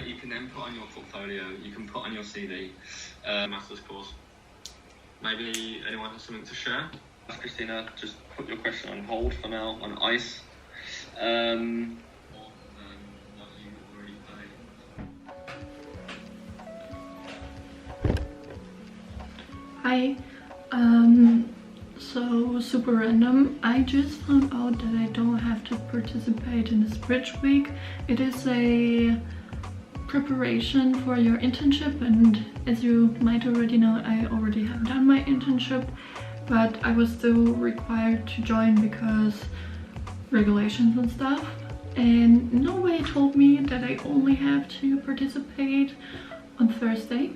that you can then put on your portfolio, you can put on your CV, master's course. Maybe anyone has something to share? Christina, just put your question on hold for now, on ice. What you already Hi. So super random. I just found out that I don't have to participate in this bridge week. It is a preparation for your internship, and as you might already know, I already have done my internship, but I was still required to join because regulations and stuff, and nobody told me that I only have to participate on Thursday.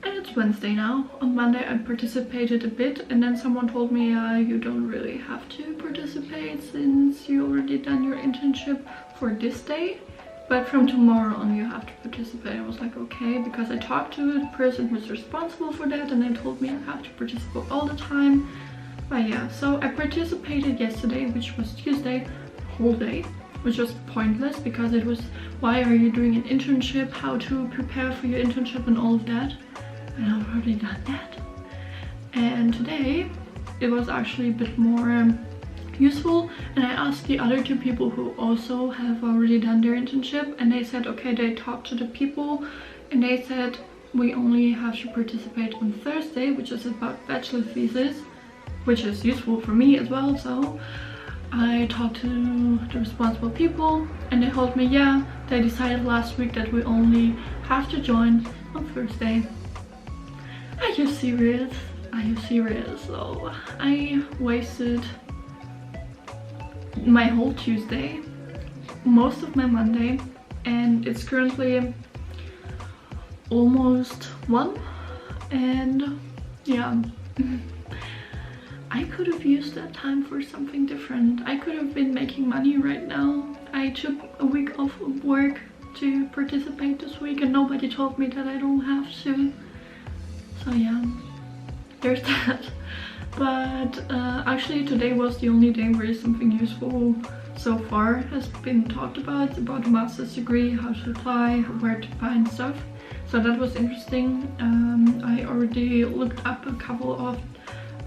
And it's Wednesday now. On Monday I participated a bit, and then someone told me you don't really have to participate since you already done your internship for this day, but from tomorrow on you have to participate. I was like, okay, because I talked to the person who's responsible for that and they told me I have to participate all the time. But yeah, so I participated yesterday, which was Tuesday, whole day, which was pointless because it was, why are you doing an internship, how to prepare for your internship and all of that. And I've already done that. And today it was actually a bit more useful, and I asked the other two people who also have already done their internship, and they said okay, they talked to the people and they said we only have to participate on Thursday, which is about bachelor thesis, which is useful for me as well. So I talked to the responsible people and they told me yeah, they decided last week that we only have to join on Thursday. Are you serious? Are you serious? So I wasted my whole Tuesday, most of my Monday, and it's currently almost 1, and yeah, I could have used that time for something different. I could have been making money right now. I took a week off of work to participate this week and nobody told me that I don't have to. So yeah, there's that. But actually today was the only day where something useful so far has been talked about the master's degree, how to apply, where to find stuff. So that was interesting. I already looked up a couple of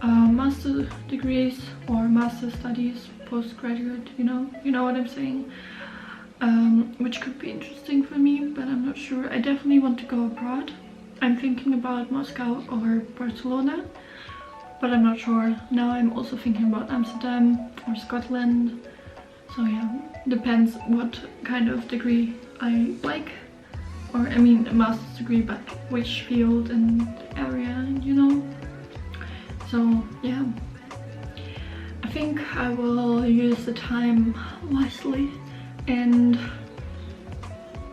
master degrees or master studies, postgraduate, you know what I'm saying, which could be interesting for me, but I'm not sure. I definitely want to go abroad. I'm thinking about Moscow or Barcelona, but I'm not sure. Now I'm also thinking about Amsterdam or Scotland. So yeah, depends what kind of degree I like, or I mean a master's degree, but which field and area, you know. So yeah, I think I will use the time wisely and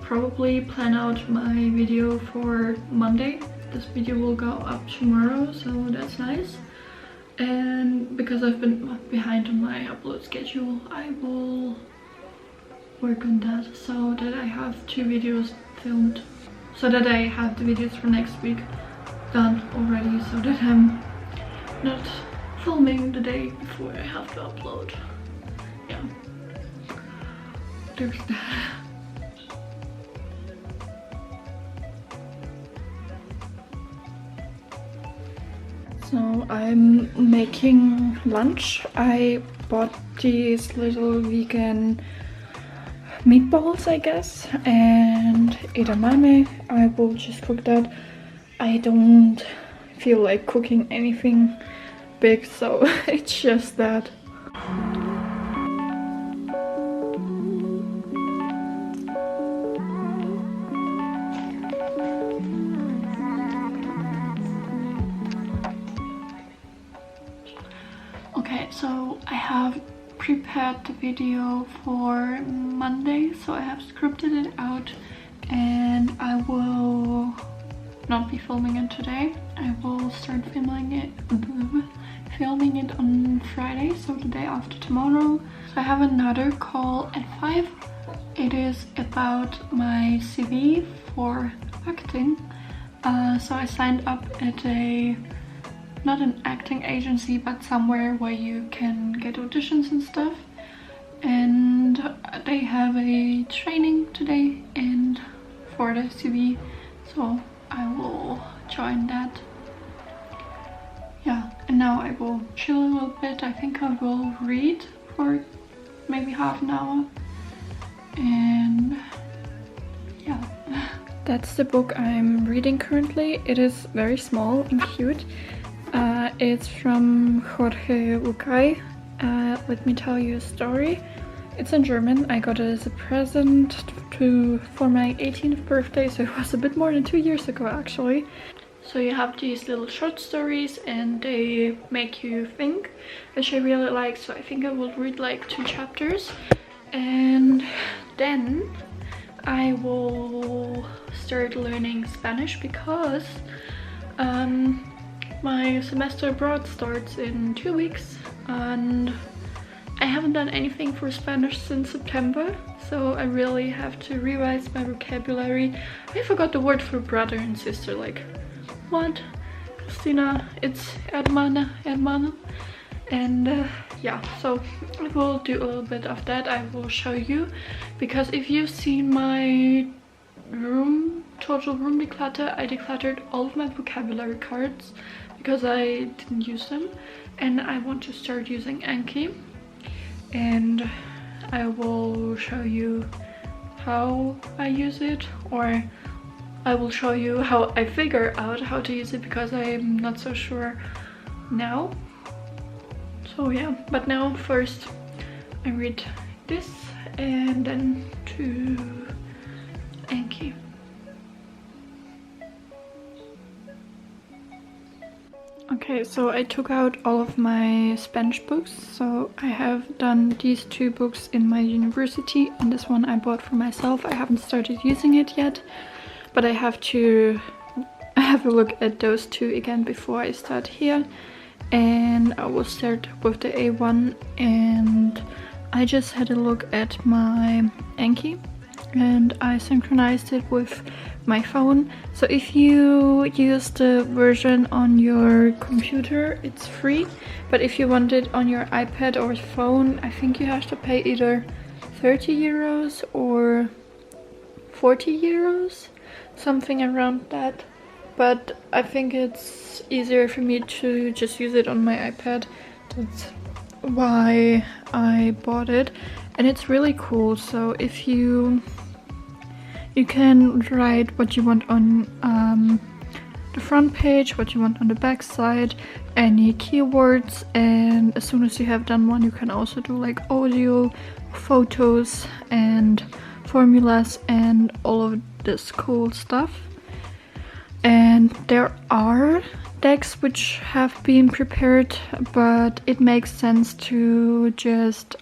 probably plan out my video for Monday. This video will go up tomorrow, so that's nice. And because I've been behind on my upload schedule, I will work on that so that I have 2 videos filmed, so that I have the videos for next week done already, so that I'm not filming the day before I have to upload. Yeah, there's that. So I'm making lunch. I bought these little vegan meatballs, I guess, and edamame. I will just cook that. I don't feel like cooking anything big, so it's just that. Okay, so I have prepared the video for Monday, so I have scripted it out and I will not be filming it today. I will start filming it on Friday, so the day after tomorrow. So I have another call at 5. It is about my CV for acting. So I signed up at not an acting agency, but somewhere where you can get auditions and stuff. And they have a training today, and for the CV, so I will join that. Yeah, and now I will chill a little bit. I think I will read for maybe half an hour, and yeah. That's the book I'm reading currently. It is very small and cute. It's from Jorge Bucay. Let me tell you a story. It's in German. I got it as a present for my 18th birthday, so it was a bit more than 2 years ago actually. So you have these little short stories and they make you think, which I really like. So I think I will read like 2 chapters and then I will start learning Spanish because my semester abroad starts in 2 weeks and I haven't done anything for Spanish since September, so I really have to revise my vocabulary. I forgot the word for brother and sister, like, what? Christina, it's hermana. And yeah, so I will do a little bit of that. I will show you, because if you've seen my total room declutter, I decluttered all of my vocabulary cards because I didn't use them, and I want to start using Anki, and I will show you how I use it, or I will show you how I figure out how to use it, because I'm not so sure now. So yeah, but now first I read this and then to Anki. Okay, so I took out all of my Spanish books. So I have done these 2 books in my university, and this one I bought for myself. I haven't started using it yet, but I have to have a look at those 2 again before I start here. And I will start with the A1, and I just had a look at my Anki and I synchronized it with my phone. So if you use the version on your computer, it's free, but if you want it on your iPad or phone, I think you have to pay either 30 euros or 40 euros, something around that. But I think it's easier for me to just use it on my iPad. That's why I bought it, and it's really cool. So if you can write what you want on the front page, what you want on the back side, any keywords, and as soon as you have done one, you can also do like audio, photos and formulas and all of this cool stuff. And there are decks which have been prepared, but it makes sense to just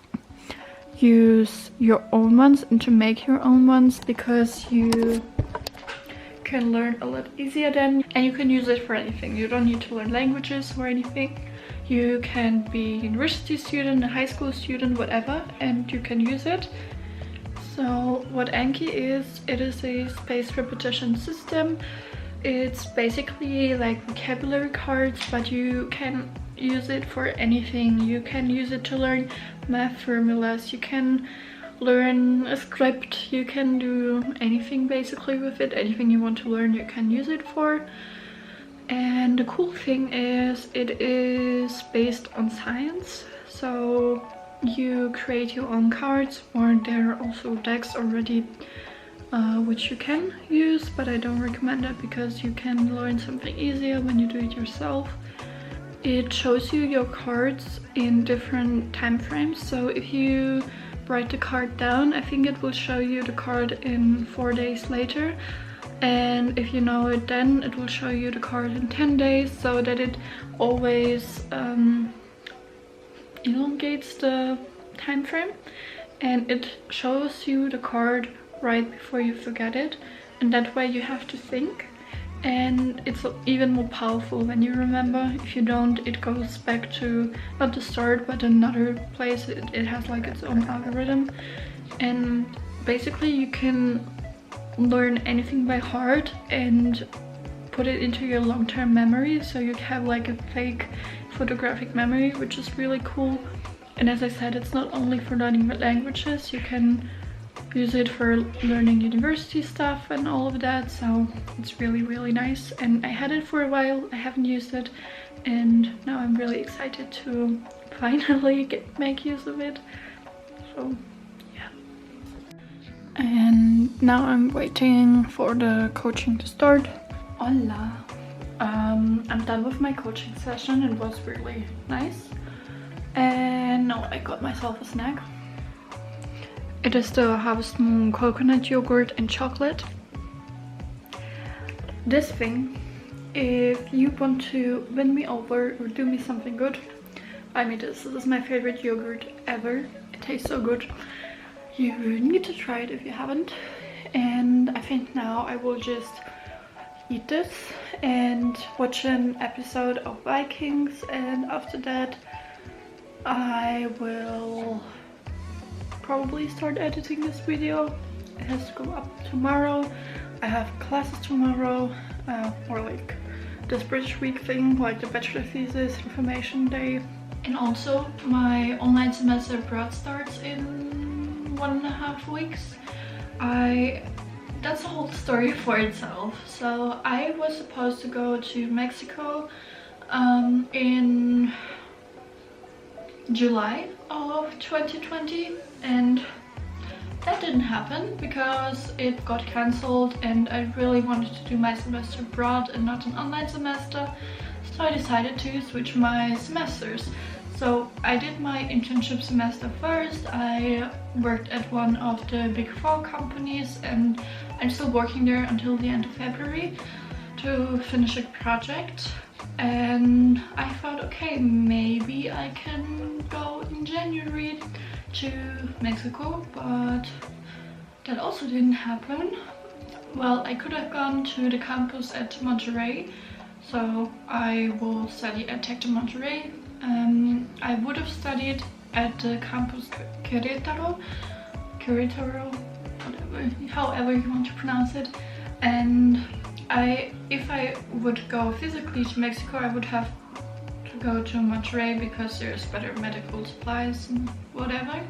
use your own ones and to make your own ones, because you can learn a lot easier then, and you can use it for anything. You don't need to learn languages or anything. You can be a university student, a high school student, whatever, and you can use it. So what Anki is, it is a spaced repetition system. It's basically like vocabulary cards, but you can use it for anything. You can use it to learn math formulas, you can learn a script, you can do anything basically with it. Anything you want to learn, you can use it for. And the cool thing is, it is based on science, so you create your own cards, or there are also decks already which you can use, but I don't recommend it because you can learn something easier when you do it yourself. It shows you your cards in different time frames, so if you write the card down, I think it will show you the card in 4 days later, and if you know it then, it will show you the card in 10 days, so that it always elongates the time frame, and it shows you the card right before you forget it, and that way you have to think, and it's even more powerful when you remember. If you don't, it goes back to not the start but another place. It has like its own algorithm, and basically you can learn anything by heart and put it into your long-term memory, so you have like a fake photographic memory, which is really cool. And as I said, it's not only for learning languages. You can use it for learning university stuff and all of that, so it's really nice. And I had it for a while, I haven't used it, and now I'm really excited to finally make use of it. So yeah. And now I'm waiting for the coaching to start. Hola! I'm done with my coaching session. It was really nice. And now I got myself a snack. It is the Harvest Moon coconut yogurt and chocolate. This thing, if you want to win me over or do me something good, buy me this. This is my favorite yogurt ever. It tastes so good. You need to try it if you haven't. And I think now I will just eat this and watch an episode of Vikings, and after that I will probably start editing this video. It has to go up tomorrow. I have classes tomorrow, or like this British week thing, like the bachelor thesis information day. And also my online semester abroad starts in 1.5 weeks. That's a whole story for itself. So I was supposed to go to Mexico in July of 2020, and that didn't happen because it got cancelled, and I really wanted to do my semester abroad and not an online semester, so I decided to switch my semesters. So I did my internship semester first. I worked at one of the Big 4 companies, and I'm still working there until the end of February to finish a project. And I thought, okay, maybe I can go in January to Mexico, but that also didn't happen. Well, I could have gone to the campus at Monterrey, so I will study at Tec de Monterrey. I would have studied at the campus Querétaro, whatever, however you want to pronounce it. And if I would go physically to Mexico, I would have to go to Monterrey because there's better medical supplies and whatever.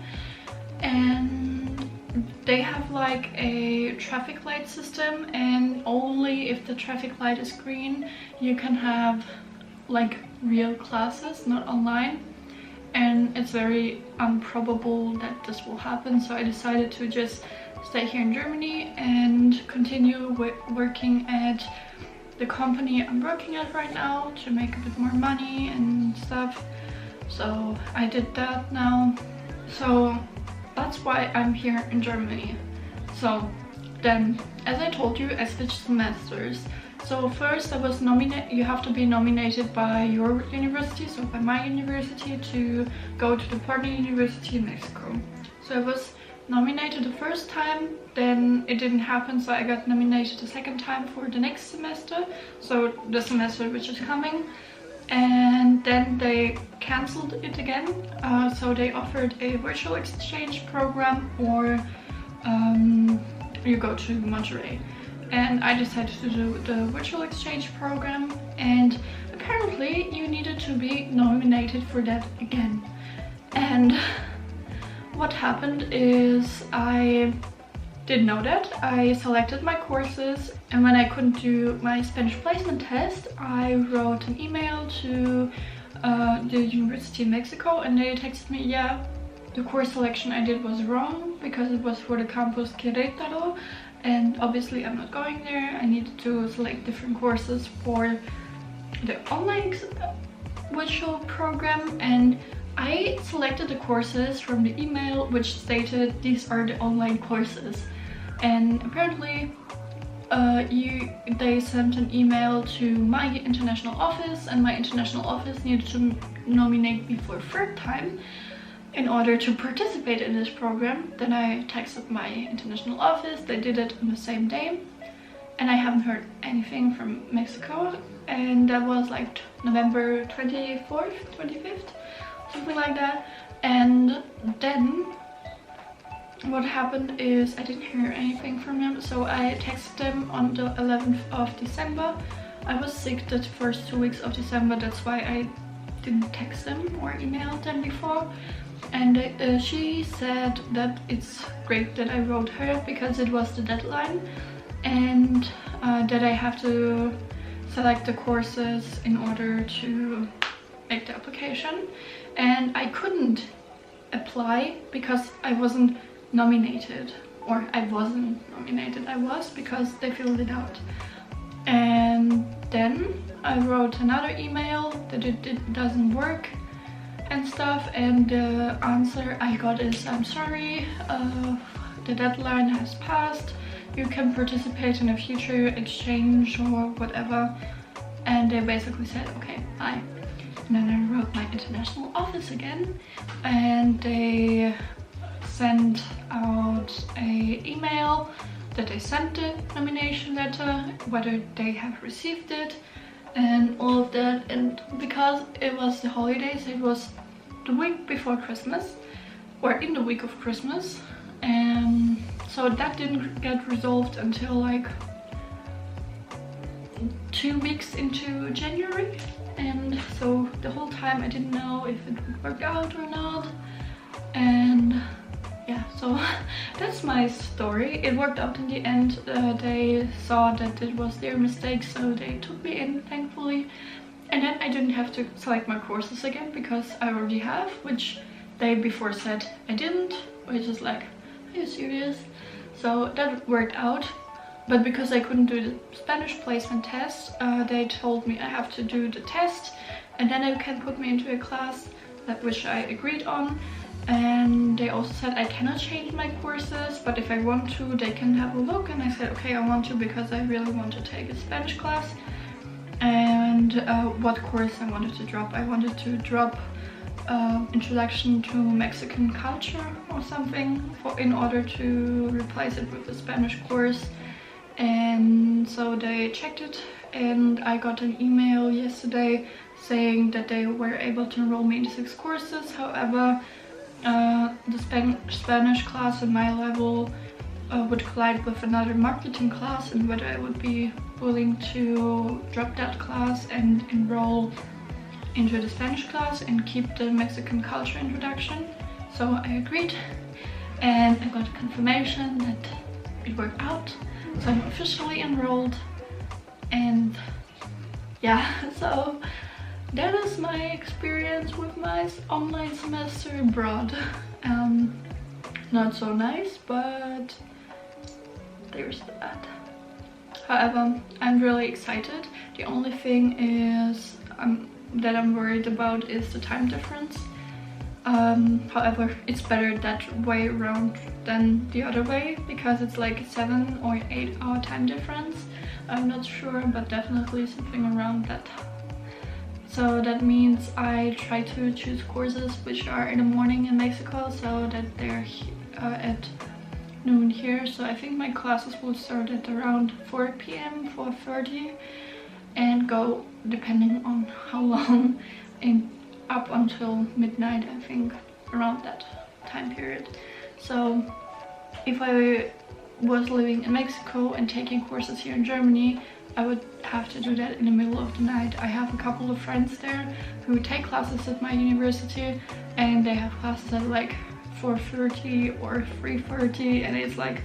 And they have like a traffic light system, and only if the traffic light is green you can have like real classes, not online. And it's very improbable that this will happen, so I decided to just stay here in Germany and continue working at the company I'm working at right now to make a bit more money and stuff. So I did that now. So that's why I'm here in Germany. So then, as I told you, I switched semesters. So first I was you have to be nominated by your university, so by my university, to go to the partner university in Mexico. So I was nominated the first time, then it didn't happen, so I got nominated the second time for the next semester, so the semester which is coming. And then they cancelled it again, so they offered a virtual exchange program, or you go to Monterrey. And I decided to do the virtual exchange program, and apparently you needed to be nominated for that again. And what happened is I didn't know that. I selected my courses, and when I couldn't do my Spanish placement test, I wrote an email to the University in Mexico, and they texted me, yeah, the course selection I did was wrong because it was for the campus Querétaro, and obviously I'm not going there. I needed to select different courses for the online virtual program, and I selected the courses from the email which stated these are the online courses. And apparently they sent an email to my international office, and my international office needed to nominate me for a third time in order to participate in this program. Then I texted my international office. They did it on the same day, and I haven't heard anything from Mexico, and that was like November 24th, 25th, something like that. And then what happened is I didn't hear anything from them, so I texted them on the 11th of December. I was sick the first 2 weeks of December, that's why I didn't text them or email them before. and she said that it's great that I wrote her because it was the deadline, and that I have to select the courses in order to make the application, and I couldn't apply because I wasn't nominated, or I wasn't nominated, I was, because they filled it out. And then I wrote another email that it doesn't work and stuff, and the answer I got is, I'm sorry, the deadline has passed, you can participate in a future exchange or whatever. And they basically said, okay, bye. And then I wrote my international office again, and they sent out a email that they sent the nomination letter, whether they have received it and all of that. And because it was the holidays, it was the week before Christmas, or in the week of Christmas, and so that didn't get resolved until like 2 weeks into January. And so the whole time I didn't know if it would work out or not. And yeah, so that's my story. It worked out in the end. They saw that it was their mistake, so they took me in, thankfully. And then I didn't have to select my courses again because I already have, which they before said I didn't, which is like, are you serious? So that worked out. But because I couldn't do the Spanish placement test, they told me I have to do the test, and then they can put me into a class, that which I agreed on. And they also said I cannot change my courses, but if I want to, they can have a look. And I said, okay, I want to, because I really want to take a Spanish class. And what course I wanted to drop. I wanted to drop Introduction to Mexican Culture or something, in order to replace it with a Spanish course. And so they checked it, and I got an email yesterday saying that they were able to enroll me in 6 courses. However, the Spanish class at my level would collide with another marketing class, and whether I would be willing to drop that class and enroll into the Spanish class and keep the Mexican culture introduction. So I agreed, and I got a confirmation that it worked out. So I'm officially enrolled, and yeah, so that is my experience with my online semester abroad. Not so nice, but there's that. However, I'm really excited. The only thing is that I'm worried about is the time difference. However, it's better that way around than the other way, because it's like 7 or 8 hour time difference. I'm not sure, but definitely something around that. So that means I try to choose courses which are in the morning in Mexico, so that they're at noon here. So I think my classes will start at around 4 p.m, 4:30, and go, depending on how long, up until midnight, I think, around that time period. So if I was living in Mexico and taking courses here in Germany, I would have to do that in the middle of the night. I have a couple of friends there who take classes at my university, and they have classes at like 4:30 or 3:30, and it's like,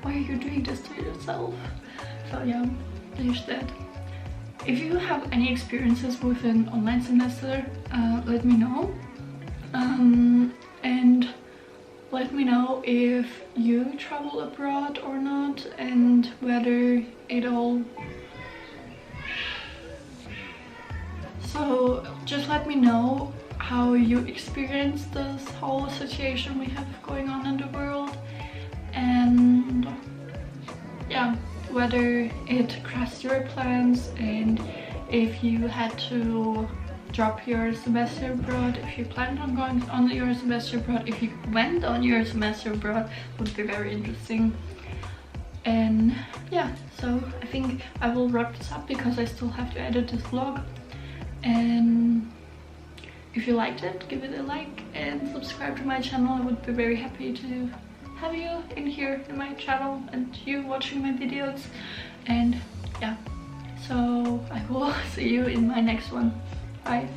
why are you doing this to yourself? So yeah, there's that. If you have any experiences with an online semester, let me know. And let me know if you travel abroad or not, and whether it all... So just let me know how you experience this whole situation we have going on in the world, and yeah, whether it crashed your plans, and if you had to drop your semester abroad, if you planned on going on your semester abroad, if you went on your semester abroad, would be very interesting. And yeah, so I think I will wrap this up because I still have to edit this vlog. And if you liked it, give it a like and subscribe to my channel. I would be very happy to have you in here in my channel and you watching my videos. And yeah, so I will see you in my next one. Bye.